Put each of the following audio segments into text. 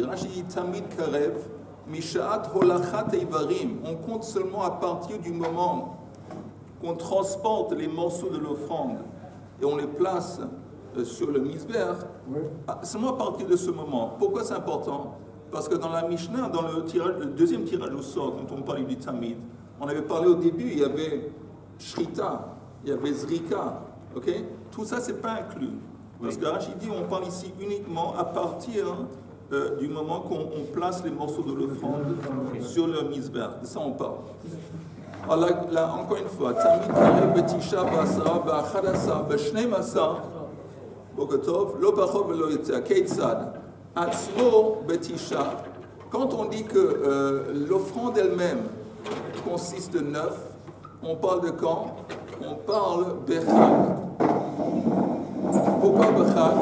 Rashi. Rashi dit Tamid Karev, Mishaat Holachat Eivarim. On compte seulement à partir du moment qu'on transporte les morceaux de l'offrande et on les place sur le misber, seulement à partir de ce moment. Pourquoi c'est important? Parce que dans la Mishnah, dans le deuxième tirage au sort, quand on parlait du Tamid, on avait parlé au début, il y avait Shrita, il y avait Zrika, ok? Tout ça, c'est pas inclus. Parce que Rachid dit, on parle ici uniquement à partir du moment qu'on place les morceaux de l'offrande sur le misber. De ça, on parle. Alors là, encore une fois, Tamid Karev Betisha B'asara B'achadasa B'shnei Masar Bokotov Lo Pachov Velo Yotzea Keitzad Atzmo Betisha. Quand on dit que l'offrande elle-même consiste de 9, on parle de quand? On parle Bechag. Pourquoi Bechag?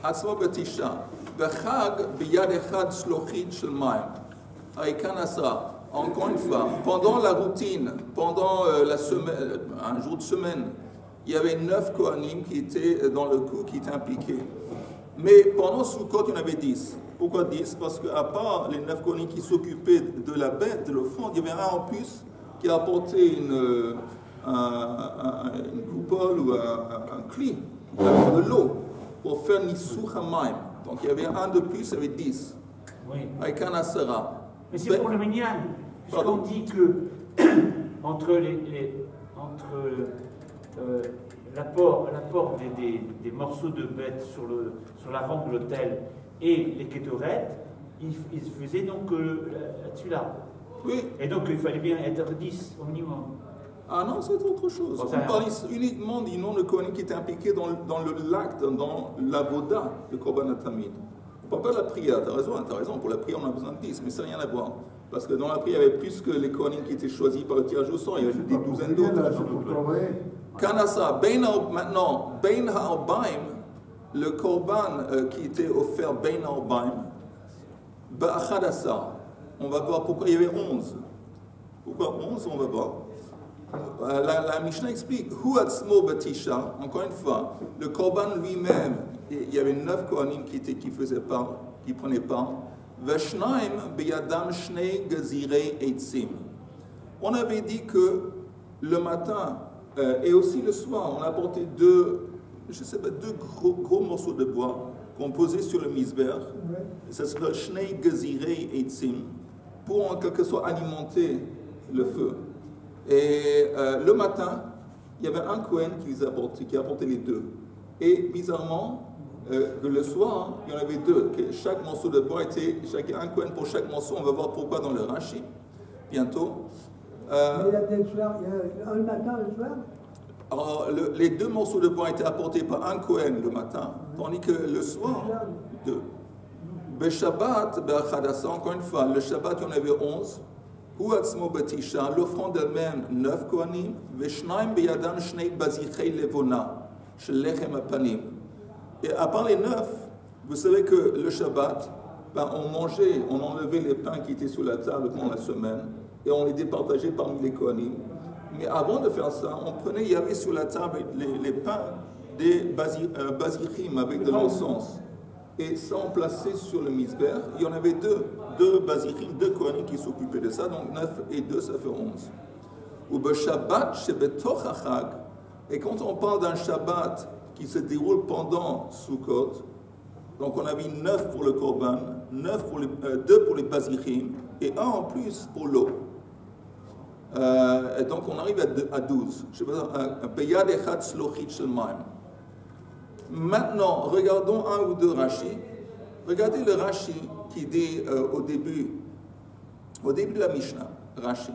Atzmo Betisha. Bechag Biyad Echad Shlochit Shel Mayim. Encore une fois, pendant la routine, pendant la semaine, un jour de semaine, il y avait 9 Kohanim qui étaient dans le coup, qui étaient impliqués. Mais pendant Sukkot, il y en avait 10. Pourquoi 10? Parce qu'à part les 9 Kohanim qui s'occupaient de la bête, de l'offrande, il y avait un en plus qui a apporté une coupole ou un cli de l'eau pour faire Nisuch HaMayim. Donc il y avait un de plus, il y avait 10. Oui. Avec un Asera. Mais c'est pour le minyan. Puisqu'on dit que entre l'apport des morceaux de bête sur l'avant de l'autel et les kétorettes, il faisait donc la tula. Oui. Et donc il fallait bien être 10 au minimum. Ah non, c'est autre chose. On parle uniquement du nom de Kohanim qui était impliqué dans l'acte, dans l'avoda de Korban Tamid. On ne parle pas de la prière, tu as raison, pour la prière on a besoin de 10, mais ça n'a rien à voir. Parce que dans la prière, il y avait plus que les Kohanim qui étaient choisis par le tirage au sort, il y avait des douzaines d'autres. Kanasa, maintenant, Bein Ha'arbaim, le Korban qui était offert Bein Ha'arbaim, Ba'achadasa, on va voir pourquoi il y avait 11. Pourquoi 11, on va voir. La Mishnah explique, Huatzmo Batisha, encore une fois, le Korban lui-même, il y avait 9 Kohanim qui faisaient part, qui prenaient part. Veshnaim beyadam shnei gazirei eitzim. On avait dit que le matin et aussi le soir, on apportait deux gros morceaux de bois qu'on posait sur le misber. Ça s'appelle shnei gazirei eitzim pour en quelque sorte alimenter le feu. Et le matin, il y avait un Kohen qui apportait les deux. Et bizarrement, le soir, il y en avait deux. Chaque morceau de bois était un Kohen pour chaque morceau. On va voir pourquoi dans le Rashi, bientôt. Mais il y a le soir, il y a un matin, le soir. Alors, les deux morceaux de bois étaient apportés par un Kohen le matin, tandis que le soir, deux. Le Shabbat, encore une fois, le Shabbat, il y en avait 11. Huatzmo Batisha, l'offrande elle-même, 9 Kohanim, Veshnaim beyadam shnei bazichei levona, shelechem apanim. Et à part les 9, vous savez que le Shabbat, on enlevait les pains qui étaient sur la table pendant la semaine, et on les départageait parmi les Kohanim. Mais avant de faire ça, il y avait sur la table les pains des bazichim avec de l'encens. Et ça, on plaçait sur le misber. Il y en avait deux bazichim, 2 Kohanim qui s'occupaient de ça, donc 9 et 2, ça fait 11. Ou be Shabbat shebetoch hachag, et quand on parle d'un Shabbat qui se déroule pendant Sukkot, donc on a mis 9 pour le Korban, 2 pour les bazichim, et 1 en plus pour l'eau. Et donc on arrive à 12. Beyad echad shlochit shel mayim. Maintenant, regardons un ou deux Rashi. Regardez le Rashi qui dit au début de la Mishnah, Rashi.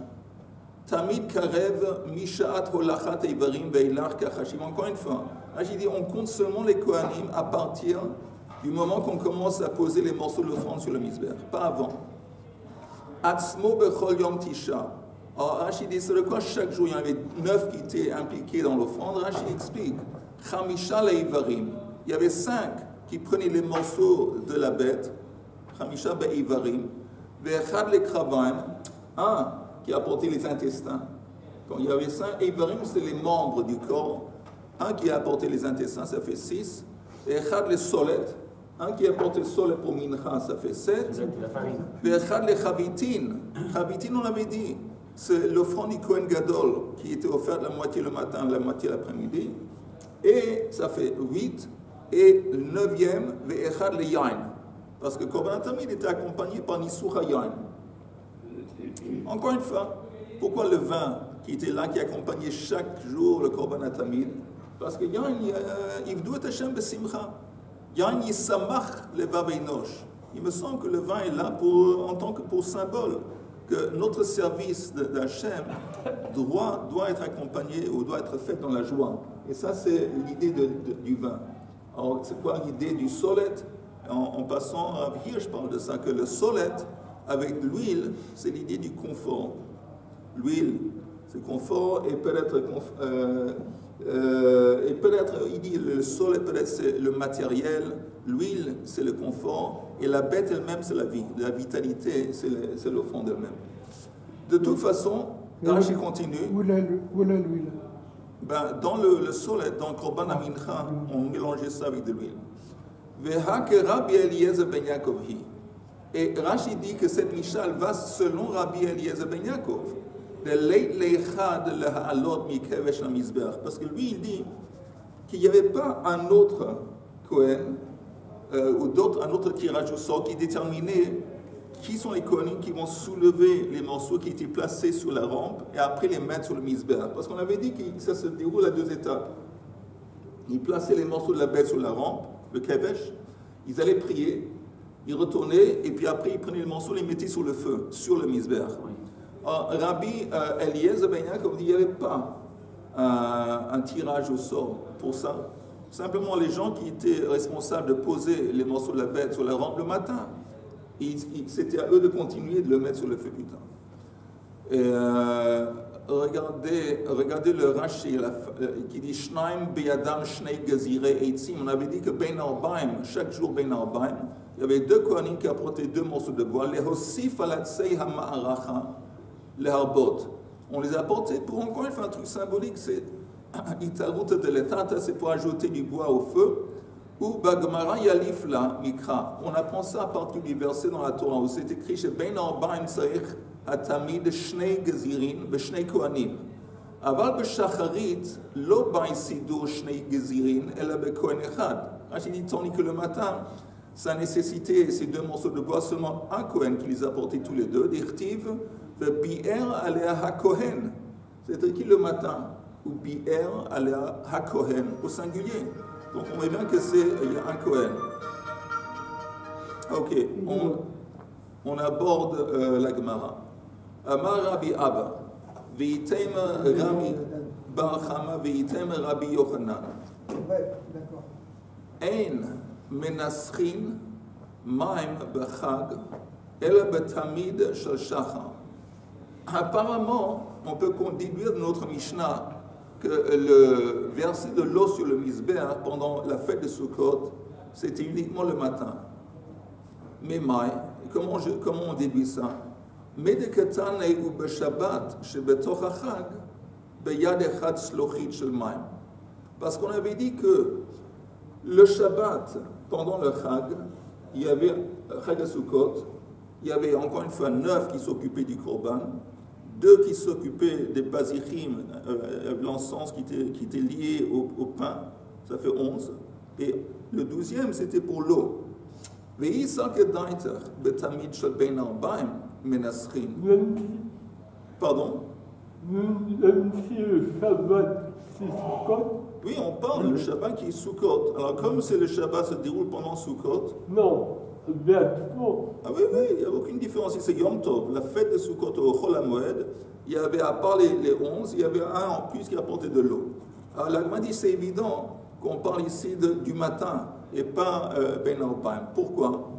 Tamid karev mishaat holachat eivarim veilach kachashim. Encore une fois, Rashi dit on compte seulement les Kohanim à partir du moment qu'on commence à poser les morceaux de l'offrande sur le misber, pas avant. Atzmo bechol yom tisha. Alors Rashi dit c'est de quoi chaque jour il y en avait 9 qui étaient impliqués dans l'offrande. Rashi explique. Chamisha leivarim. Il y avait 5 qui prenaient les morceaux de la bête. Chamisha beivarim. Ve'echad lekravaim. 1 qui apportait les intestins. Quand il y avait 5, eivarim c'est les membres du corps. 1 qui a apporté les intestins, ça fait 6. Echad le solet, un qui apporte le solet pour mincha, ça fait 7. La farine. Echad le chavitin, chavitin on l'avait dit, c'est l'offrande du Kohen Gadol qui était offerte la moitié le matin, la moitié l'après-midi. Et ça fait 8. Et le 9e, Echad le yain. Parce que Korban Tamid était accompagné par Nisur HaYain. Encore une fois, pourquoi le vin qui était là, qui accompagnait chaque jour le Korban Tamid? Parce que Yain, Yivdu et Hashem besimcha. Yain yisamach levav einosh. Il me semble que le vin est là en tant que pour symbole que notre service d'Hachem doit être accompagné ou doit être fait dans la joie. Et ça, c'est l'idée du vin. Alors, c'est quoi l'idée du solet? En passant à hier, je parle de ça, que le solet, avec l'huile, c'est l'idée du confort. L'huile, c'est confort, et peut-être, il dit, le solet, peut-être, c'est le matériel, l'huile, c'est le confort, et la bête elle-même, c'est la vie. La vitalité, c'est l'offrande elle-même. De toute façon, Rashi continue. Où est l'huile? Ben, dans le solet, dans le Korban Amincha, on mélangeait ça avec de l'huile. Rabbi Eliezer ben Yaakov. Et Rashi dit que cette Mishnah va selon Rabbi Eliezer ben Yaakov. Parce que lui, il dit qu'il n'y avait pas un autre Kohen ou un autre tirage au sort qui déterminait qui sont les Kohanim qui vont soulever les morceaux qui étaient placés sur la rampe et après les mettre sur le misbeh. Parce qu'on avait dit que ça se déroule à 2 étapes. Ils plaçaient les morceaux de la bête sur la rampe, le kevesh, ils allaient prier, ils retournaient, et puis après ils prenaient les morceaux, les mettaient sur le feu, sur le misbeh. Rabbi Eliezer ben Yaakov dit qu'il n'y avait pas un tirage au sort pour ça. Simplement les gens qui étaient responsables de poser les morceaux de la bête sur la rampe le matin, c'était à eux de continuer de le mettre sur le feu plus tard. Et, regardez le Rashi qui dit Shnaim beyadam shnei gazirei eitzim. On avait dit que Ben Arbaim, chaque jour Ben Arbaim, il y avait 2 Kohanim qui apportaient 2 morceaux de bois. Les hosif alatsei hama'aracha, les harbot. On les a apportés pour encore une fois un truc symbolique, c'est itarut de l'etata, c'est pour ajouter du bois au feu. Ou Bagmara Yalif la Mikra. On apprend ça à partir du verset dans la Torah où c'est écrit chez Ben Arbaim Saïch Hatamid Shnei Gezirin Beshnei Kohanim. Aval Beshacharit Lo Baï Sidur Shnei Gezirin Ela Bekohen Echad. Rachid dit tandis que le matin, ça nécessitait ces 2 morceaux de bois, seulement un Kohen qui les apportait tous les 2. D'Irtiv Bi'er Alea HaKohen. C'est écrit le matin. Ou Bi'er Alea HaKohen au singulier. Donc on voit bien que il y a un Kohen. Ok, on aborde la Gemara. Amar Rabbi Abba, Veitem Rabbi Bar Chama, Veitem Rabbi Yochanan. Ein menaschin maim bechag, el betamid shel shachar. Apparemment, on peut déduire de notre Mishnah que le verser de l'eau sur le misbeh pendant la fête de Sukkot, c'était uniquement le matin. Mais maï, comment on déduit ça? Medekatane ou beshabbat shebetoch hachag beyad echad slochit shel maim. Parce qu'on avait dit que le Shabbat, pendant le Chag, il y avait Chag à Sukkot, il y avait encore une fois 9 qui s'occupaient du Korban, 2 qui s'occupaient des basichim, l'encens qui était lié au pain, ça fait 11. Et le 12e, c'était pour l'eau. Pardon? Même si le Shabbat, c'est Sukkot? Oui, on parle du Shabbat qui est Sukkot. Alors, comme c'est le Shabbat se déroule pendant Sukkot. Non, béatiquement. Ah oui, il n'y a aucune différence. C'est Yom Tov, la fête de Sukkot au Chol HaMoed. Il y avait, à part les 11, il y avait un en plus qui apportait de l'eau. Alors, l'Agma dit c'est évident qu'on parle ici du matin et pas Ben Arbaim. Pourquoi?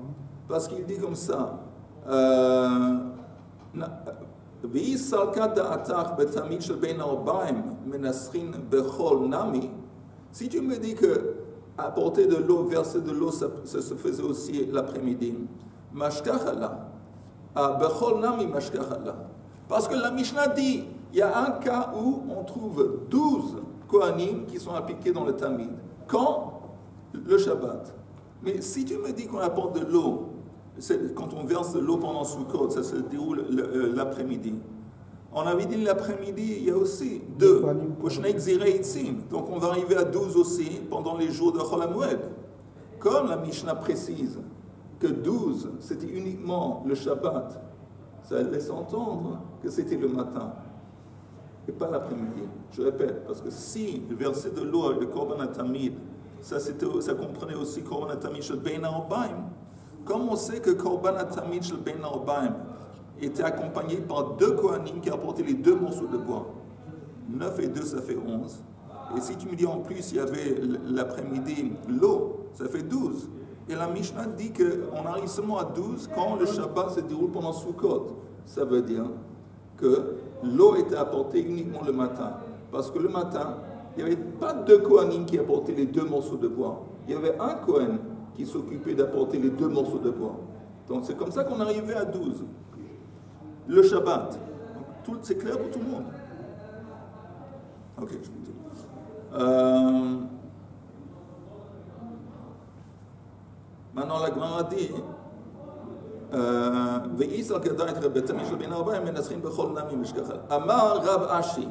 Parce qu'il dit comme ça. Si tu me dis que apporter de l'eau, verser de l'eau, ça se faisait aussi l'après-midi, parce que la Mishnah dit, il y a un cas où on trouve 12 Kohanim qui sont appliqués dans le Tamid. Quand le Shabbat. Mais si tu me dis qu'on apporte de l'eau, quand on verse de l'eau pendant Sukkot, ça se déroule l'après-midi. On avait dit l'après-midi, il y a aussi 2. Donc on va arriver à 12 aussi pendant les jours de Chol HaMoed. Comme la Mishnah précise que 12, c'était uniquement le Shabbat, ça laisse entendre que c'était le matin et pas l'après-midi. Je répète, parce que si le verset de l'eau avec le Korban HaTamid, ça comprenait aussi Korban HaTamid Shel Bein HaArbaim. Comme on sait que Korban HaTamid Shel Bein HaArbaim était accompagné par 2 Kohanim qui apportaient les 2 morceaux de bois. 9 et 2, ça fait 11. Et si tu me dis en plus, il y avait l'après-midi l'eau, ça fait 12. Et la Mishnah dit qu'on arrive seulement à 12 quand le Shabbat se déroule pendant Sukkot. Ça veut dire que l'eau était apportée uniquement le matin. Parce que le matin, il n'y avait pas 2 Kohanim qui apportaient les 2 morceaux de bois. Il y avait un Kohen qui s'occupait d'apporter les 2 morceaux de bois. Donc c'est comme ça qu'on arrivait à 12. Le Shabbat. C'est clair pour tout le monde. Ok, je vous dis. Maintenant, la Gemara dit Amar Rav Ashi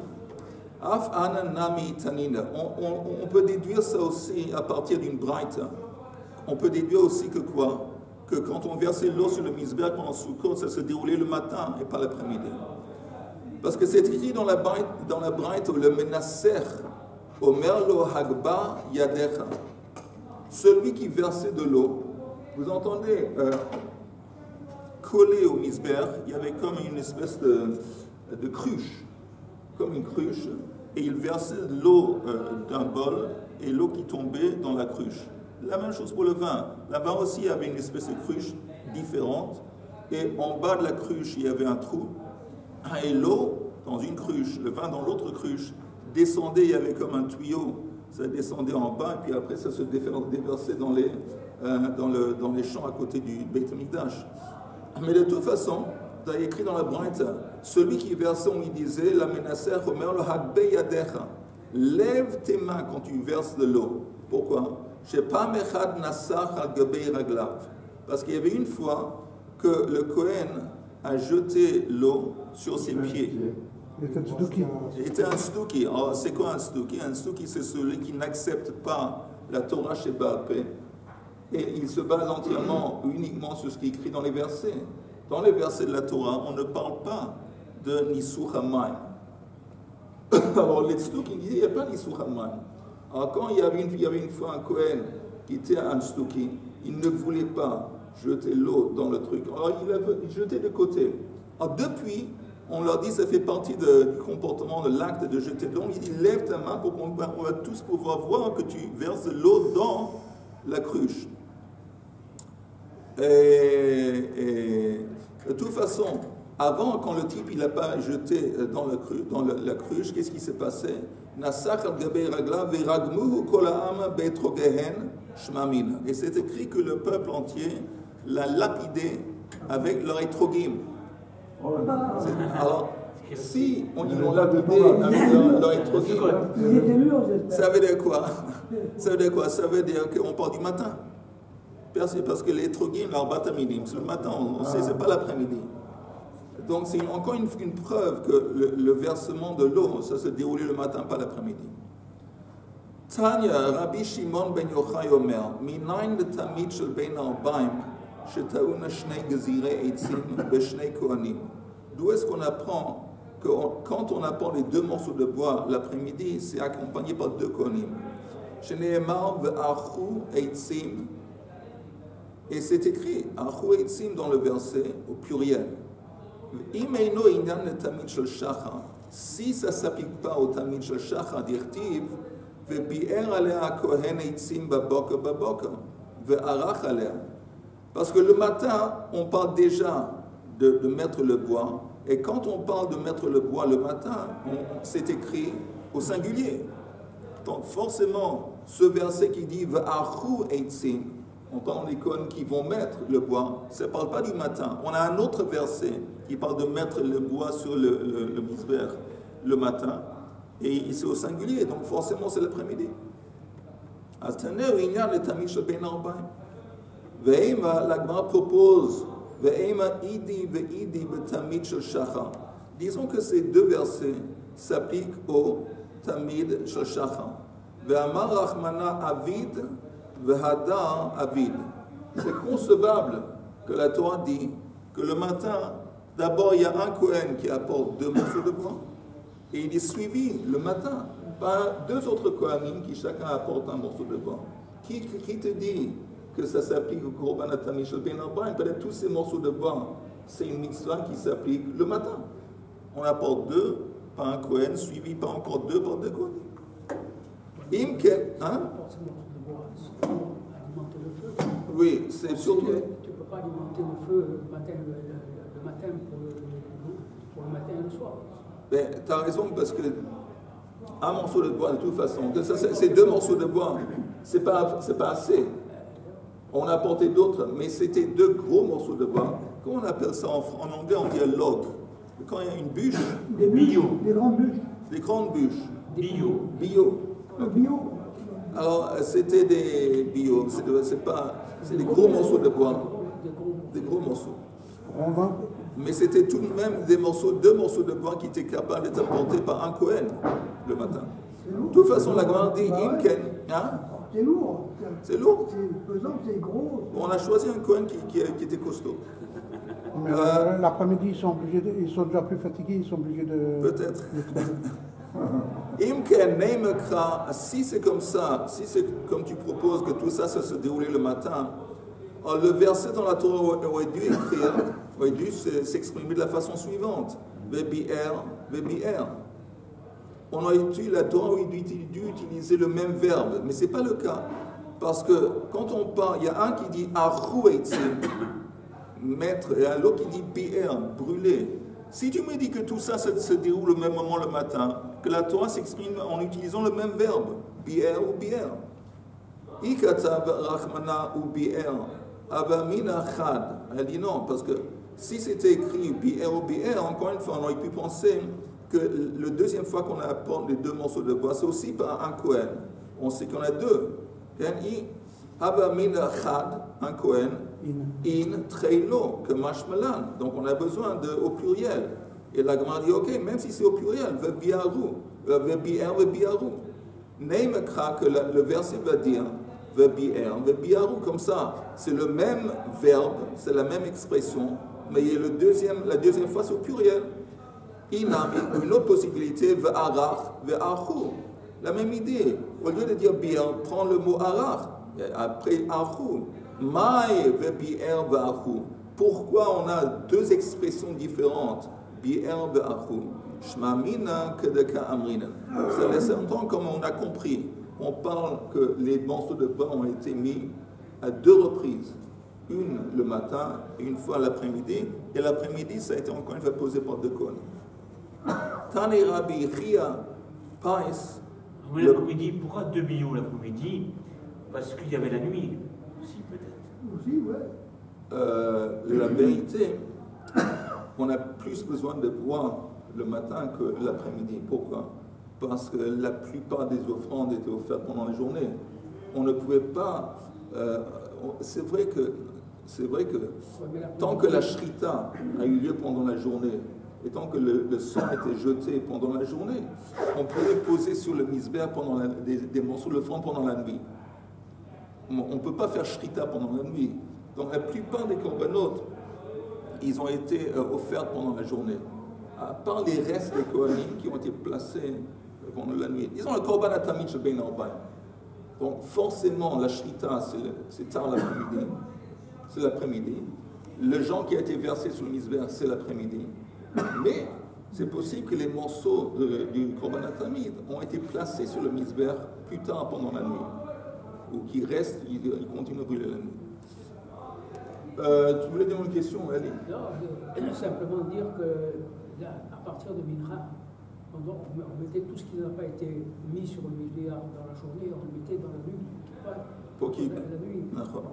Af Ana Nami Tanina. On peut déduire ça aussi à partir d'une braïta. On peut déduire aussi que quoi? Que quand on versait l'eau sur le misber pendant Sukkot, ça se déroulait le matin et pas l'après-midi. Parce que c'est écrit dans la braïta le Menasser Omer lo Hagba Yadecha. Celui qui versait de l'eau, vous entendez, collé au misber, il y avait comme une espèce de cruche, comme une cruche, et il versait de l'eau d'un bol et l'eau qui tombait dans la cruche. La même chose pour le vin. Là-bas aussi, il y avait une espèce de cruche différente, et en bas de la cruche, il y avait un trou, et l'eau dans une cruche, le vin dans l'autre cruche, descendait, il y avait comme un tuyau, ça descendait en bas, et puis après, ça se déversait dans les champs à côté du Beit HaMikdash. Mais de toute façon, tu as écrit dans la braïta, celui qui versait, on lui disait, la menacer, Omer lo hagbe yadecha. Lève tes mains quand tu verses de l'eau. Pourquoi? Parce qu'il y avait une fois que le Kohen a jeté l'eau sur ses pieds. Il était un stouki. Alors, c'est quoi un stouki? Un stouki, c'est celui qui n'accepte pas la Torah chez Baal Peh. Et il se base entièrement, uniquement sur ce qui est écrit dans les versets. Dans les versets de la Torah, on ne parle pas de Nisuch HaMayim. Alors, les stouki, il n'y a pas Nisuch HaMayim. Alors, quand il y avait une fois un Kohen qui était un stouki, il ne voulait pas jeter l'eau dans le truc. Alors, il jetait de côté. Alors, depuis, on leur dit, ça fait partie du comportement, de l'acte de jeter de l'eau. Il dit, lève ta main pour qu'on va tous pouvoir voir que tu verses l'eau dans la cruche. Et de toute façon, avant, quand le type il n'a pas jeté dans la cruche, qu'est-ce qui s'est passé? Et c'est écrit que le peuple entier l'a lapidé avec leur étrogim. Alors, si on dit l'ont lapidé avec leur étrogim, ça veut dire quoi? Ça veut dire quoi? Ça veut dire qu'on parle du matin. Parce que les étrogim, leur batamidim, c'est le matin, on sait, c'est pas l'après-midi. Donc c'est encore une preuve que le versement de l'eau, ça se déroulait le matin, pas l'après-midi. Tanya, Rabbi Shimon ben Yochai Omer, Minayin letamid shel bein arbaim, shetauna shnei gezirei eitzim beshnei kohanim. D'où est-ce qu'on apprend que quand on apporte les 2 morceaux de bois l'après-midi, c'est accompagné par 2 kohanim. Sheneemar ve'achu eitzim. Et c'est écrit, achu eitzim dans le verset au pluriel. Si ça ne s'applique pas au Tamid Shel Shachar, d'Irtiv, parce que le matin, on parle déjà de mettre le bois, et quand on parle de mettre le bois le matin, c'est écrit au singulier. Donc forcément, ce verset qui dit V'achu eitzim, on parle des cônes qui vont mettre le bois, ça ne parle pas du matin. On a un autre verset qui parle de mettre le bois sur le misber le matin, et c'est au singulier, donc forcément c'est l'après-midi. אז תנאו עניין לתמיד של בין 40. ואימה, לגמר propose, ואימה אידי ואידי בתמיד של שחר. Disons que ces deux versets s'appliquent au tamid shel shachar. Ve'amar Rachmana avid ve'hadar avid. C'est concevable que la Torah dit que le matin, d'abord il y a un Kohen qui apporte 2 morceaux de bois, et il est suivi le matin par 2 autres Kohanim qui chacun apporte un morceau de bois. Qui te dit que ça s'applique au Korban Tamid shel Ben Arbaim? Peut-être tous ces morceaux de bois, c'est une mitzvah qui s'applique le matin. On apporte 2 par un Kohen, suivi par encore 2 par 2 Kohanim. Imken, hein? Oui, c'est surtout. Tu ne peux pas alimenter le feu le matin pour le matin et le soir. Ben, tu as raison, parce que un morceau de bois, de toute façon, que ça, c'est 2 morceaux de bois, c'est pas assez. On a apporté d'autres, mais c'était 2 gros morceaux de bois. Comment on appelle ça en anglais? On dit un log. Quand il y a une bûche, des bio. Des grandes bûches. Des grandes bûches. Bio. Bio. Bio. Alors, c'était des bio, c'est des gros morceaux de bois. Des gros morceaux. Mais c'était tout de même 2 morceaux de bois qui étaient capables d'être apportés par un Kohen le matin. De toute façon, la Gemara dit Imken. Hein? C'est lourd. C'est lourd. C'est pesant, c'est gros. On a choisi un Kohen qui était costaud. Mais l'après-midi, ils sont déjà plus fatigués, ils sont obligés de... Peut-être. Imken, Neimekra, si c'est comme ça, si c'est comme tu proposes que tout ça se déroulait le matin, le verset dans la Torah aurait dû s'exprimer de la façon suivante. Vebi'er. On aurait dû, la Torah aurait dû utiliser le même verbe, mais ce n'est pas le cas. Parce que quand on parle, il y a un qui dit Arhu mettre, et un autre qui dit bi'er, brûler. Si tu me dis que tout ça se déroule au même moment le matin, que la Torah s'exprime en utilisant le même verbe, bi'er ou bi'er. Ikatab rachmana ou bi'er, abamina chad. Elle dit non, parce que si c'était écrit bi'er ou bi'er, encore une fois, on aurait pu penser que la deuxième fois qu'on apporte les 2 morceaux de bois, c'est aussi par un Kohen. On sait qu'on a 2. Abamina chad, un Kohen, in treilo, que mashmalan. Donc on a besoin au pluriel. Et la Gemara dit, ok, même si c'est au pluriel, vebiaru, vebiaru. Neimekra, que le verset va dire, vebiaru, comme ça, c'est le même verbe, c'est la même expression, mais il y a la deuxième fois, c'est au pluriel. Inami, une autre possibilité, ve'arach, ve'achu. La même idée. Au lieu de dire bi'er, prends le mot arach, après achu. Maï ve'bi'er ve'achu. Pourquoi on a 2 expressions différentes? Bi'er ve'achu. Shmamina kedeka amrina. Ça laisse entendre comme on a compris. On parle que les morceaux de bois ont été mis à 2 reprises. Une le matin et une fois l'après-midi. Et l'après-midi, ça a été encore une fois posé par 2 Kohanim. Tani Rabbi Chia Pais. Oui, l'après-midi, pourquoi 2 bio l'après-midi? Parce qu'il y avait la nuit aussi, peut-être. Aussi, ouais. La vérité, on a plus besoin de bois le matin que l'après-midi. Pourquoi? Parce que la plupart des offrandes étaient offertes pendant la journée. On ne pouvait pas... c'est vrai que tant que la shrita a eu lieu pendant la journée, et tant que le sang était jeté pendant la journée, on pouvait poser sur le misbeh des morceaux de l'offrande pendant la nuit. On ne peut pas faire shrita pendant la nuit. Donc la plupart des korbanot, ils ont été offerts pendant la journée. À part les restes des kohanim qui ont été placés pendant la nuit. Disons le korban atamid shel Ben Arbaim. Donc forcément la shrita c'est tard l'après-midi. C'est l'après-midi. Le gens qui a été versé sur le misbeh, c'est l'après-midi. Mais c'est possible que les morceaux du korban atamid ont été placés sur le misbeh plus tard pendant la nuit. Ou qui restent, ils continuent à brûler la nuit. Tu voulais dire une question, Ali? Non, simplement dire que là, à partir de Mincha, on mettait tout ce qui n'a pas été mis sur le misbeh dans la journée, on le mettait dans la nuit. Pour qui? La nuit.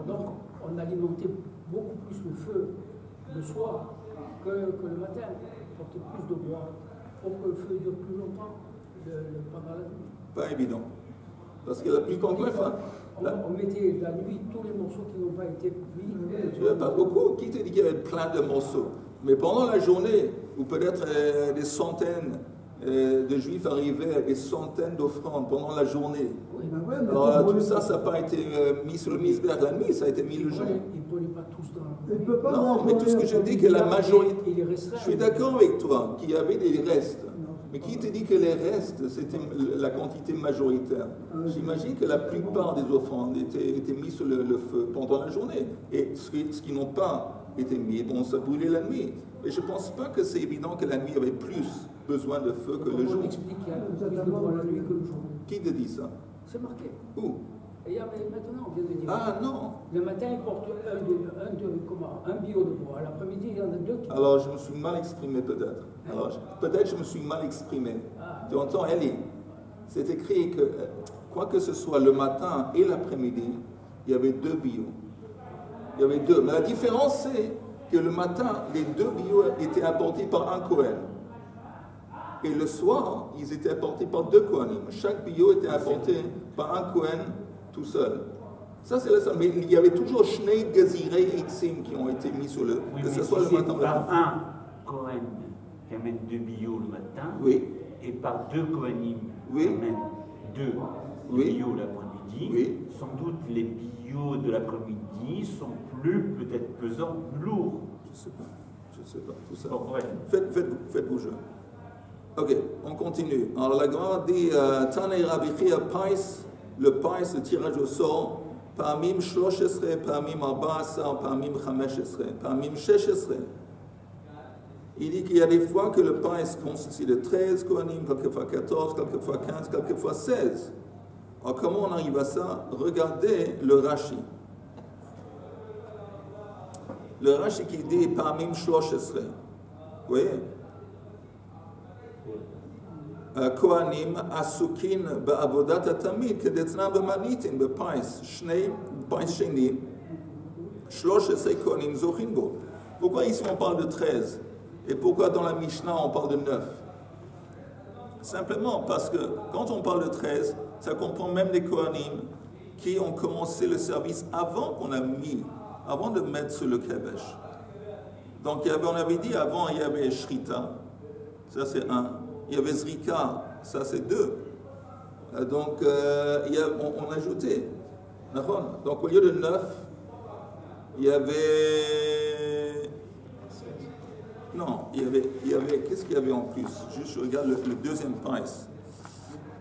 Donc on alimentait beaucoup plus le feu le soir que le matin, pour qu'il y ait plus de bois, pour que le feu dure plus longtemps pendant la nuit. Pas évident. Parce que la plupart, On mettait la nuit tous les morceaux qui n'ont pas été mis. Pas beaucoup. Qui te dit qu'il y avait plein de morceaux? Mais pendant la journée, ou peut-être des centaines de juifs arrivaient avec des centaines d'offrandes pendant la journée. Oui. Alors tout ça, ça n'a pas été mis sur le misbère la nuit, ça a été mis le jour. Ils ne prenaient pas tous dans la... Non, mais tout ce que je dis, que la majorité... Je suis d'accord avec toi, qu'il y avait des restes. Mais qui te dit que les restes, c'était la quantité majoritaire? J'imagine que la plupart des offrandes étaient mis sur le feu pendant la journée. Et ce qui n'ont pas été mis, bon, ça brûlait la nuit. Mais je ne pense pas que c'est évident que la nuit avait plus besoin de feu que le jour. On explique qu'il y a plus de bois la nuit que le jour. Qui te dit ça? C'est marqué. Où? Et maintenant, on vient de dire. Ah non! Le matin, il porte un bio de bois. L'après-midi, il y en a deux qui... Alors, je me suis mal exprimé peut-être. Alors, peut-être je me suis mal exprimé. Tu entends, Elie? C'est écrit que, quoi que ce soit le matin et l'après-midi, il y avait 2 bios. Il y avait 2. Mais la différence, c'est que le matin, les 2 bios étaient apportés par un Kohen. Et le soir, ils étaient apportés par 2 Kohanim. Chaque bio était apporté par un Kohen tout seul. Ça, c'est le seul. Mais il y avait toujours Shnei Gezirei Itzim qui ont été mis sur le... Oui, que mais ce soit si le matin ou par l'après-midi. un Kohen qui amène 2 bio le matin, Oui. et par 2 Kohanim Oui. qui amènent 2 Oui. bio l'après-midi, Oui. sans doute les bio de l'après-midi sont plus peut-être pesants, plus lourds. Je sais pas. Je sais pas. Tout ça. Bon, bref. Faites vos jeux. Ok, on continue. Alors la Gemara dit Tanei Rabbi Chia Pais, le Pais, le tirage au sort, Pamim 13, Pamim 14, Pamim 15, Pamim 16. Il dit qu'il y a des fois que le Pais consiste de 13 Kohanim, quelquefois 14, quelquefois 15, quelquefois 16. Alors comment on arrive à ça? Regardez le Rashi. Le Rashi qui dit Pamim 13. Vous voyez? Kohanim asukin ba'avodat hatamid kedetznan b'manitin b'pais shnei pais sheni 13 kohanim zochin bo. Pourquoi ici on parle de 13 et pourquoi dans la Mishnah on parle de 9? Simplement parce que quand on parle de 13, ça comprend même les kohanim qui ont commencé le service avant avant de mettre sur le kevesh. Donc on avait dit avant il y avait shrita, ça c'est 1. Il y avait Zrika, ça c'est 2. Donc, on ajoutait. Donc, au lieu de 9, il y avait... Non, il y avait qu'est-ce qu'il y avait en plus? Juste, je regarde le deuxième prince.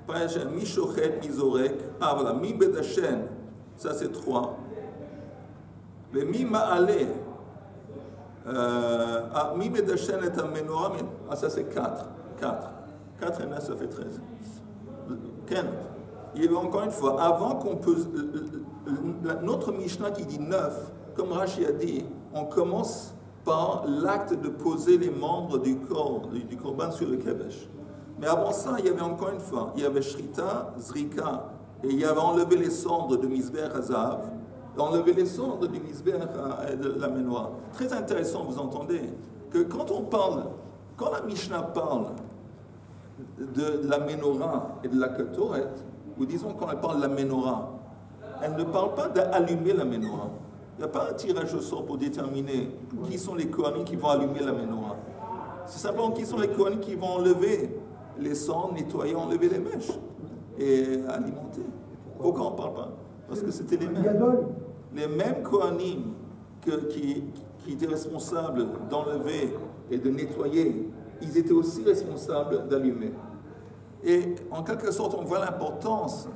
Prince Mishochet, Mizorek. Ah, voilà, Mi Bedashen, ça c'est 3. Le Mi Ma'ale. Mi Bedashen est un menorah, ça c'est 4. 4 et 9, ça fait 13. Ken, il y avait encore une fois, avant qu'on peut... Notre Mishnah qui dit 9, comme Rashi a dit, on commence par l'acte de poser les membres du corps, du korban sur le kevesh. Mais avant ça, il y avait encore une fois, il y avait Shrita, Zrika, et il y avait enlevé les cendres de Misber Hazav, enlevé les cendres du Misber de la Ménoire. Très intéressant, vous entendez, que quand la Mishnah parle de la menorah et de la ketoret, ou disons quand elle parle de la menorah, elle ne parle pas d'allumer la menorah. Il n'y a pas un tirage au sort pour déterminer qui sont les kohanim qui vont allumer la menorah. C'est simplement qui sont les kohanim qui vont enlever les cendres, nettoyer, enlever les mèches et alimenter. Pourquoi on ne parle pas? Parce que c'était les mêmes kohanim qui étaient responsables d'enlever et de nettoyer, ils étaient aussi responsables d'allumer. Et en quelque sorte, on voit l'importance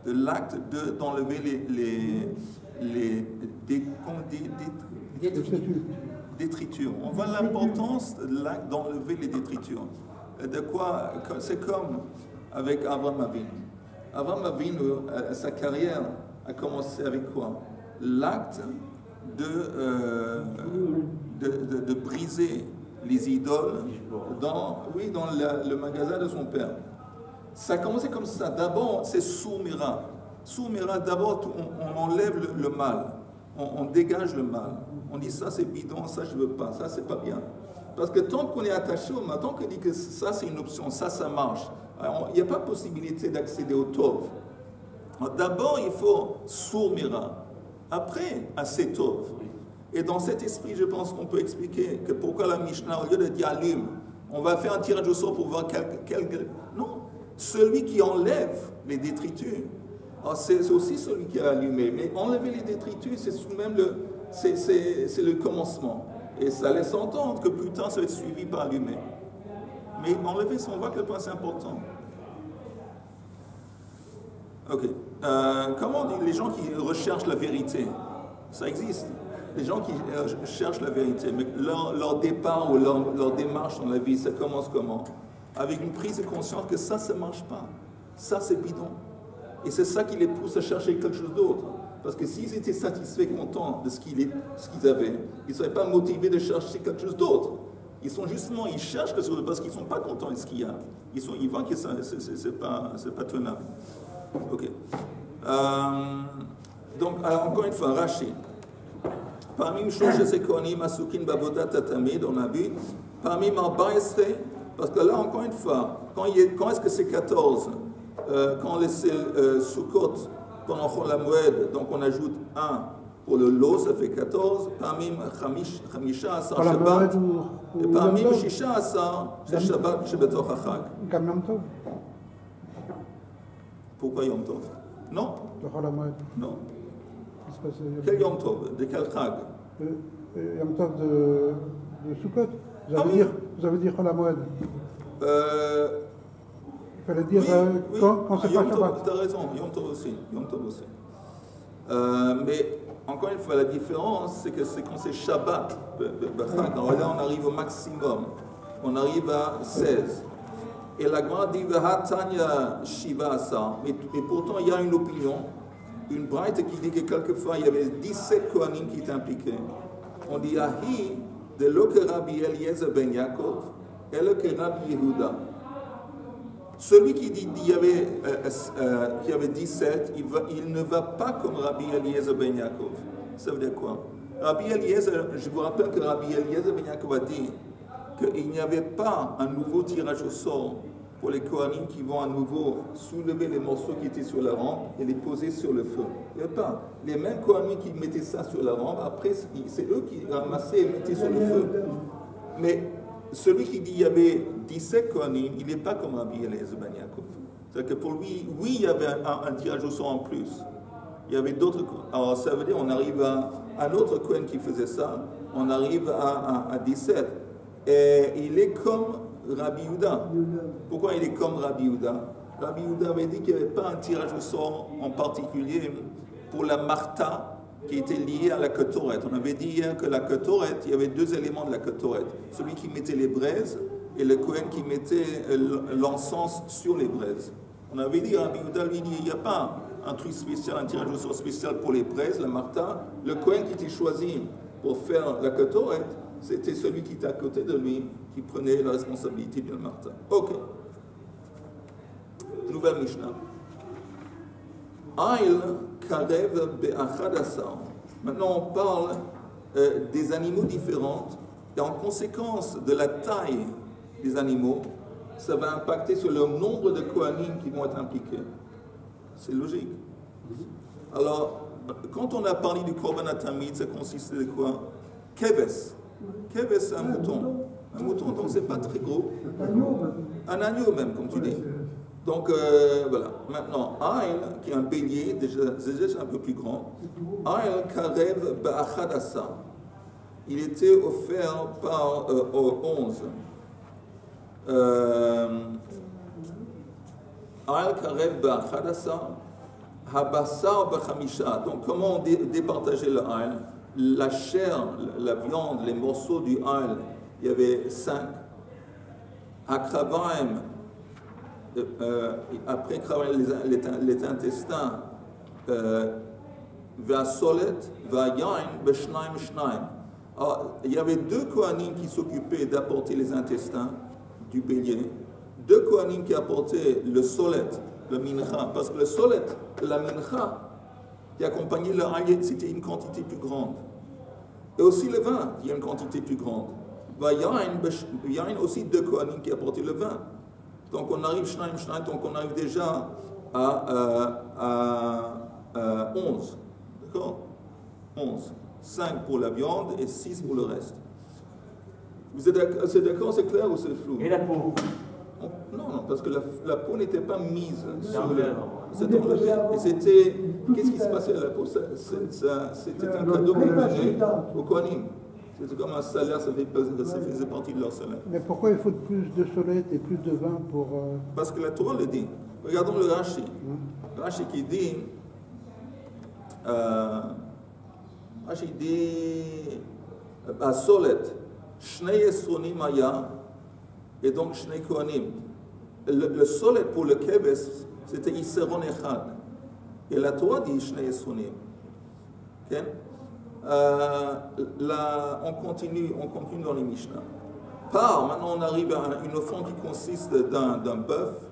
de l'acte d'enlever les détritures. On voit l'importance de l'acte d'enlever les détritures. De quoi? C'est comme avec Abraham Avinu. Abraham Avinu, sa carrière a commencé avec quoi? L'acte de briser les idoles dans le magasin de son père. Ça a commencé comme ça. D'abord, c'est Soumira. Soumira, d'abord, on enlève le mal. On dégage le mal. On dit ça, c'est bidon, ça, je ne veux pas, ça, c'est pas bien. Parce que tant qu'on est attaché au mal, tant qu'on dit que ça, c'est une option, ça marche, il n'y a pas possibilité d'accéder au Tov. D'abord, il faut sourmira, après asetov. Et dans cet esprit, je pense qu'on peut expliquer que pourquoi la Mishnah, au lieu de dire allume, on va faire un tirage au sort pour voir quel... Non, celui qui enlève les détritus, c'est aussi celui qui a allumé. Mais enlever les détritus, c'est tout de même c'est le commencement. Et ça laisse entendre que plus tard, ça va être suivi par allumer. Mais enlever, on voit que le point c'est important. Ok. Comment on dit les gens qui recherchent la vérité? Ça existe. Les gens qui cherchent la vérité, mais leur départ ou leur démarche dans la vie, ça commence comment? Avec une prise de conscience que ça ne marche pas. Ça, c'est bidon. Et c'est ça qui les pousse à chercher quelque chose d'autre. Parce que s'ils étaient satisfaits, contents de ce qu'ils avaient, ils ne seraient pas motivés de chercher quelque chose d'autre. Ils cherchent quelque chose parce qu'ils ne sont pas contents de ce qu'il y a. Ils voient que ce n'est pas tenable. Ok. Donc, alors, encore une fois, Rashi. Parmi les choses, c'est Kohanim Asukin Babodat Tatamid, on a vu. Parmi Marbaïsre, parce que là, encore une fois, quand est-ce que c'est 14? Quand on laisse Sukkot pendant Chol HaMoed, donc on ajoute 1 pour le lot, ça fait 14. Parmi Chamisha Asar Shabbat, et parmi Shisha Asar, c'est Shabbat Shebetoch HaChag. Comme Yom Tov. Pourquoi Yom Tov? Non. Le Chol HaMoed. Non. Quel Yom Tov? De quel Chag? Yom Tov de Sukkot. Vous avez dit Chol HaMoed. Il fallait dire quand c'est pas Shabbat. Tu as raison, Yom Tov aussi. Mais encore une fois, la différence, c'est que c'est quand c'est Shabbat. Alors là, on arrive au maximum. On arrive à 16. Et la grande dit Tanya Shiva Asa. Mais pourtant, il y a une opinion, une braïta qui dit que quelquefois, il y avait 17 Kohanim qui étaient impliqués. On dit Ahi de lo que Rabbi Eliezer ben Yaakov et le que Rabbi Yehuda. Celui qui dit qu'il y avait 17, il ne va pas comme Rabbi Eliezer ben Yaakov. Ça veut dire quoi? Rabbi Eliezer, je vous rappelle que Rabbi Eliezer ben Yaakov a dit qu'il n'y avait pas un nouveau tirage au sort pour les Kohanim qui vont à nouveau soulever les morceaux qui étaient sur la rampe et les poser sur le feu. Il n'y avait pas. Les mêmes Kohanim qui mettaient ça sur la rampe, après, c'est eux qui ramassaient et mettaient sur le feu. Mais celui qui dit qu'il y avait 17 Kohanim, il n'est pas comme Rabbi Eliezer ben Yaakov. C'est-à-dire que pour lui, oui, il y avait un tirage au sort en plus. Il y avait d'autres. Alors ça veut dire on arrive à un autre Kohen qui faisait ça, on arrive à 17. Et il est comme Rabbi Yehuda. Pourquoi il est comme Rabbi Yehuda? Rabbi Yehuda avait dit qu'il n'y avait pas un tirage au sort en particulier pour la Martha qui était liée à la Ketoret. On avait dit hier que la Ketoret, il y avait deux éléments de la Ketoret. Celui qui mettait les braises et le Kohen qui mettait l'encens sur les braises. On avait dit, Rabbi Yehuda lui dit, il n'y a pas un truc spécial, un tirage au sort spécial pour les braises, la Martha. Le Kohen qui était choisi pour faire la Ketoret, c'était celui qui était à côté de lui, qui prenait la responsabilité de la Martha. Ok. Nouvelle Mishnah. Aïl karev be'achad asar. Maintenant, on parle des animaux différents, et en conséquence de la taille des animaux, ça va impacter sur le nombre de Kohanim qui vont être impliqués. C'est logique. Alors, quand on a parlé du Korban HaTamid, ça consistait de quoi? Keves. Keves, c'est un mouton. Un mouton, donc c'est pas très gros. Un agneau même, comme tu dis. Donc, voilà. Maintenant, Aïl, qui est un bélier, déjà un peu plus grand. Aïl karev ba'achad asa. Il était offert par 11. Aïl karev ba'achad asa. Habasar b'chamisha. Donc, comment on départageait le Aïl? La chair, la viande, les morceaux du Aïl, il y avait 5. Akravaim, après Kravaim, les intestins, Vasolet, Vayain, Beshnaim, Shnaim. Alors, il y avait 2 Kohanim qui s'occupaient d'apporter les intestins du bélier, 2 Kohanim qui apportaient le solet, le mincha, parce que le solet, la mincha, qui accompagnait le Aïl, c'était une quantité plus grande. Et aussi le vin, qui est une quantité plus grande. Il y a aussi 2 Kohanim qui apportaient le vin. Donc on arrive, donc on arrive déjà à 11. D'accord? 11. 5 pour la viande et 6 pour le reste. Vous êtes d'accord, c'est clair ou c'est flou? Et la peau? Non, parce que la peau n'était pas mise sur le... C'était enlevé. Et c'était... Qu'est-ce qui se passait à la peau? C'était un cadeau qu'on donnait au Kohanim. C'était comme un salaire, ça faisait partie de leur salaire. Mais pourquoi il faut plus de soleil et plus de vin pour... Parce que la Torah le dit. Regardons le Rashi. Rashi qui dit... Rashi dit... Solet, Shnei Esronim Aya, et donc Shnei Kohanim. Le solet pour le Keves, c'était Isseron Echad. Et la Torah dit Shnei Esronim. Okay? Là, on continue dans les Mishnah. Maintenant on arrive à une offrande qui consiste d'un bœuf,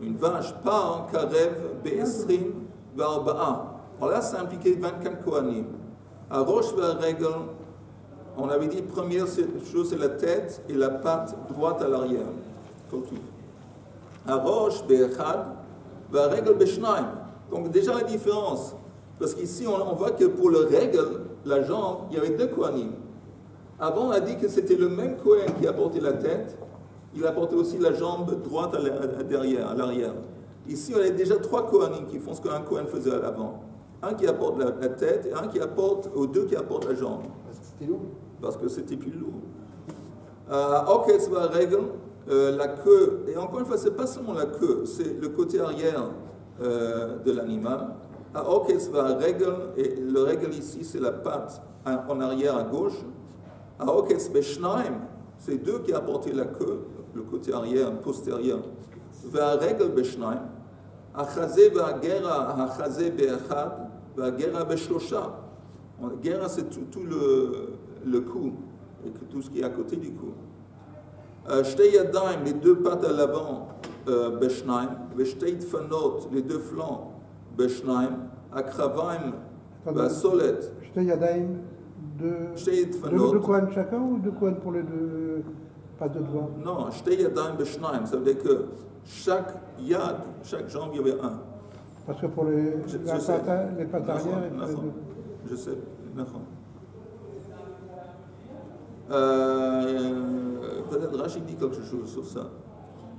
une vache, par Karev, Be'esrim, Varba'a. Alors là, ça impliquait 24 Kohanim. À Rosh Ve'Regel, on avait dit, première chose, c'est la tête et la patte droite à l'arrière, comme tout. À Rosh Be'echad, Ve'Regel Be'shnaim. Donc déjà la différence. Parce qu'ici, on voit que pour le règle, la jambe, il y avait 2 Kohanim. Avant, on a dit que c'était le même Kohen qui apportait la tête, il apportait aussi la jambe droite à l'arrière. Ici, on a déjà 3 Kohanim qui font ce qu'un Kohen faisait à l'avant. Un qui apporte la tête et un qui apporte, ou 2 qui apportent la jambe. Parce que c'était lourd. Parce que c'était plus lourd. Ok, c'est la règle, la queue, et encore une fois, c'est pas seulement la queue, c'est le côté arrière de l'animal. Ok, c'est la règle, et le règle ici, c'est la patte en arrière à gauche. Ok, c'est Beshnaim, c'est 2 qui apportaient la queue, le côté arrière, postérieur. Va règle Beshnaim. Achazé va gera, achazé be'achad, va gera beshlosha. Gera, c'est tout le cou, et tout ce qui est à côté du cou. Shtei yadayim, les 2 pattes à l'avant, beshnaim. Shtei tfanot, les 2 flancs, beshnaim. Akravaim, solet. Shtei yadayim, 2 Kohan chacun ou 2 Kohan pour les 2 pattes de doigts? Non, Shtei yadayim beshnaim, ça veut dire que chaque yad, chaque jambe, il y avait un. Parce que pour les pattes arrière, il fallait 2. Je sais, peut-être Rachid dit quelque chose sur ça.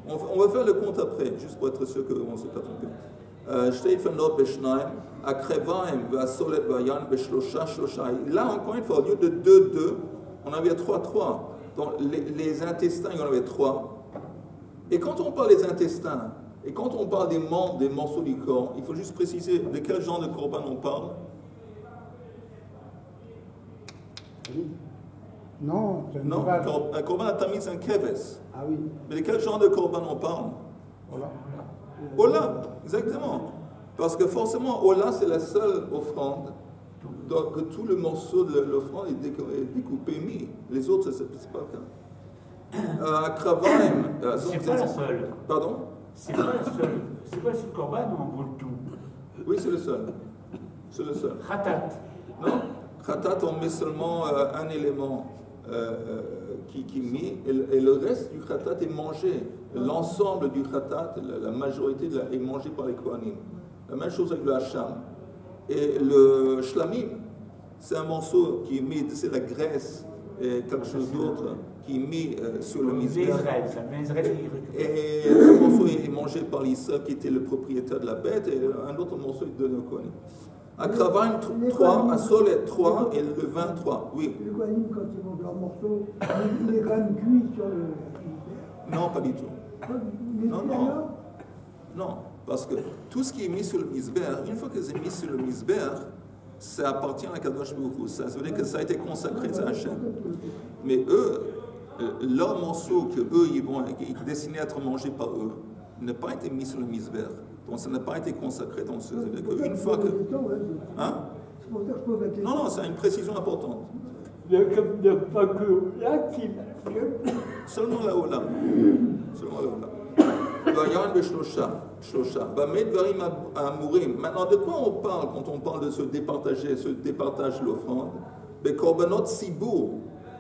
On va faire le compte après, juste pour être sûr qu'on ne s'est pas trompé. Shteifanot beshnaim, akrevaim, vasolet vayan, beshlosha, shlosha. Là, encore une fois, au lieu de 2, on avait 3. Donc, les intestins, il y en avait 3. Et quand on parle des intestins, et quand on parle des membres, des morceaux du corps, il faut juste préciser de quel genre de korban on parle. Non, un korban atami, c'est un keves. Ah oui. Mais de quel genre de korban on parle? Ola, exactement. Parce que forcément, Ola, c'est la seule offrande. Donc, tout le morceau de l'offrande est découpé, mis. Les autres, c'est pas le cas. Kravaim. C'est pas la seule. Pardon? C'est pas la seule. C'est pas le seul korban où on brûle tout. Oui, c'est le seul. C'est le seul. Khatat. Non? Khatat, on met seulement un élément qui est mis, et le reste du khatat est mangé. L'ensemble du khatat, la majorité est mangée par les kohanim. La même chose avec le hacham. Et le shlamim, c'est un morceau qui est mis, c'est la graisse et quelque chose d'autre qui est mis sur le misbeh. Et un morceau est mangé par l'Issa qui était le propriétaire de la bête, et un autre morceau est donné au kohanim. À Kravaim 3, à Solet 3 et le 23. Oui. Les Kohanim, quand ils mangent leur morceau, il est quand même cuit sur le... Non, pas du tout. Non, parce que tout ce qui est mis sur le misbeh, une fois que c'est mis sur le misbeh, ça appartient à Kadosh Baruch Hu. Ça veut dire que ça a été consacré à Hachem. Mais eux, leur morceau que eux, ils est destiné à être mangé par eux, n'a pas été mis sur le misbeh. Donc ça n'a pas été consacré dans ce... Une fois que... Hein? Non, c'est une précision importante. Il n'y a pas que là qui... Seulement la Ola. Maintenant, de quoi on parle quand on parle de se départage l'offrande? Les korbanot sibour,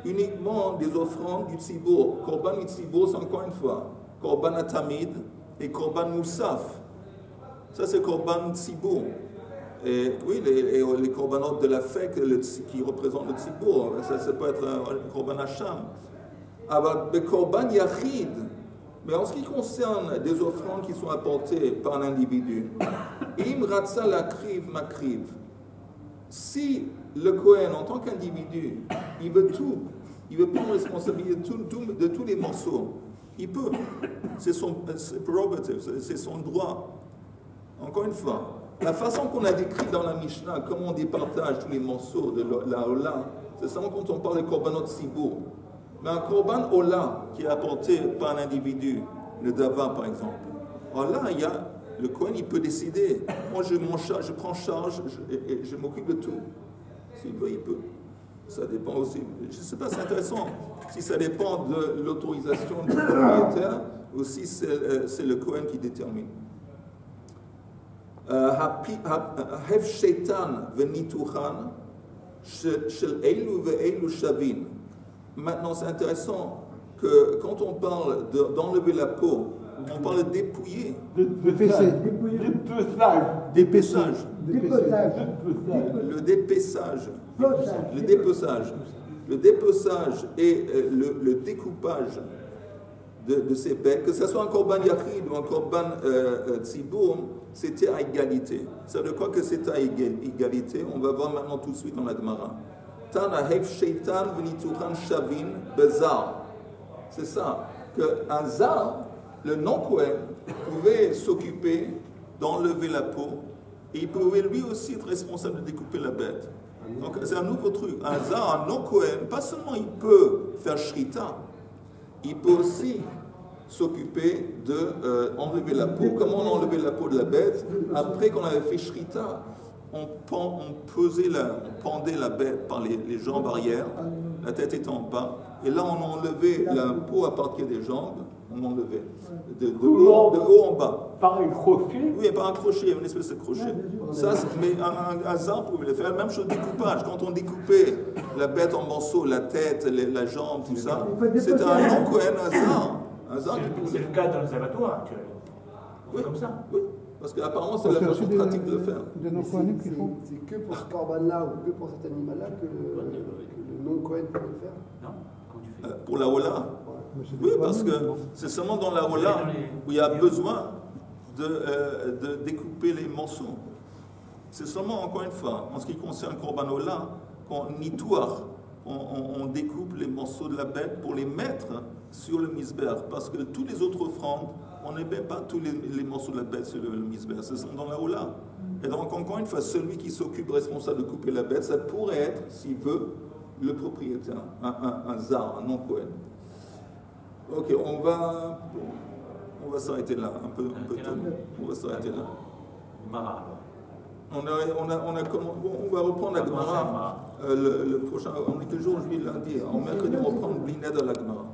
uniquement des offrandes du sibour. Korban et sibour, c'est encore une fois korban atamid et korban moussaf. Ça, c'est Korban Tzibour. Et oui, les Korbanot de la fête qui représentent le Tzibour, ça peut être un Korban Hacham. Alors, le Korban Yachid, mais en ce qui concerne des offrandes qui sont apportées par un individu, Im Ratza Lakriv Makriv. Si le Kohen, en tant qu'individu, il veut prendre responsabilité de tous les morceaux, il peut. C'est son prerogative, c'est son droit. Encore une fois, la façon qu'on a décrit dans la Mishnah, comment on départage tous les morceaux de la Ola, c'est seulement quand on parle de Korbanot Tzibour. Mais un Korban Ola qui est apporté par un individu, le Dava par exemple, alors là, le Kohen, il peut décider. Moi, je prends charge et je m'occupe de tout. S'il veut, il peut. Ça dépend aussi. Je ne sais pas, c'est intéressant. Si ça dépend de l'autorisation du propriétaire, ou si c'est le Kohen qui détermine. Hef Shaitan venituchan shel eilu ve'eilu shavin. Maintenant, c'est intéressant que quand on parle d'enlever la peau, on parle de dépouiller. Dépeçage. Le dépeçage. Le dépeçage. Le dépeçage et le découpage de ces bêtes, que ce soit un korban yachid ou un korban tzibour, c'était à égalité. Ça veut dire quoi que c'était à égalité? On va voir maintenant tout de suite dans la Gemara. Tana hef shaitan venituchan shavin bezar. C'est ça, qu'un zar, le non-Kohen, pouvait s'occuper d'enlever la peau et il pouvait lui aussi être responsable de découper la bête. Donc c'est un nouveau truc. Un zar, un non-Kohen, pas seulement il peut faire shrita, il peut aussi s'occuper d'enlever la peau. Comment on enlevait la peau de la bête? Après qu'on avait fait shrita, on pendait la bête par les jambes arrière, la tête était en bas, et là on enlevait la peau à partir des jambes, on enlevait de haut en bas. Par un crochet? Oui, par un crochet, une espèce de crochet. Ça, mais un zar pouvait le faire. La même chose découpage. Quand on découpait la bête en morceaux, la tête, la jambe, tout ça, c'était un non-Kohen, un zar. C'est le cas dans les abattoirs actuels. Oui, comme ça. Oui. Parce qu'apparemment, c'est la façon pratique de le faire. C'est que pour ce corban-là ou que pour cet animal-là que le non-Kohen peut le faire? Non. Quand tu fais... Pour la Ola? Oui, parce que c'est seulement dans la Ola où il y a besoin de découper les morceaux. C'est seulement, encore une fois, en ce qui concerne Korban Ola, qu'on nitouar, on découpe les morceaux de la bête pour les mettre sur le misber. Parce que toutes les autres offrandes, on ne met pas tous les morceaux de la bête sur le misber, c'est dans la Ola. Et donc, encore une fois, celui qui s'occupe responsable de couper la bête, ça pourrait être, s'il veut, le propriétaire, un zar, un non-Kohen. Ok, on va s'arrêter là, un peu tôt. On va s'arrêter là. Mara. On va reprendre la Gemara le prochain. On est quel jour aujourd'hui? Lundi. En mercredi, on reprend le Blinet de la Gemara.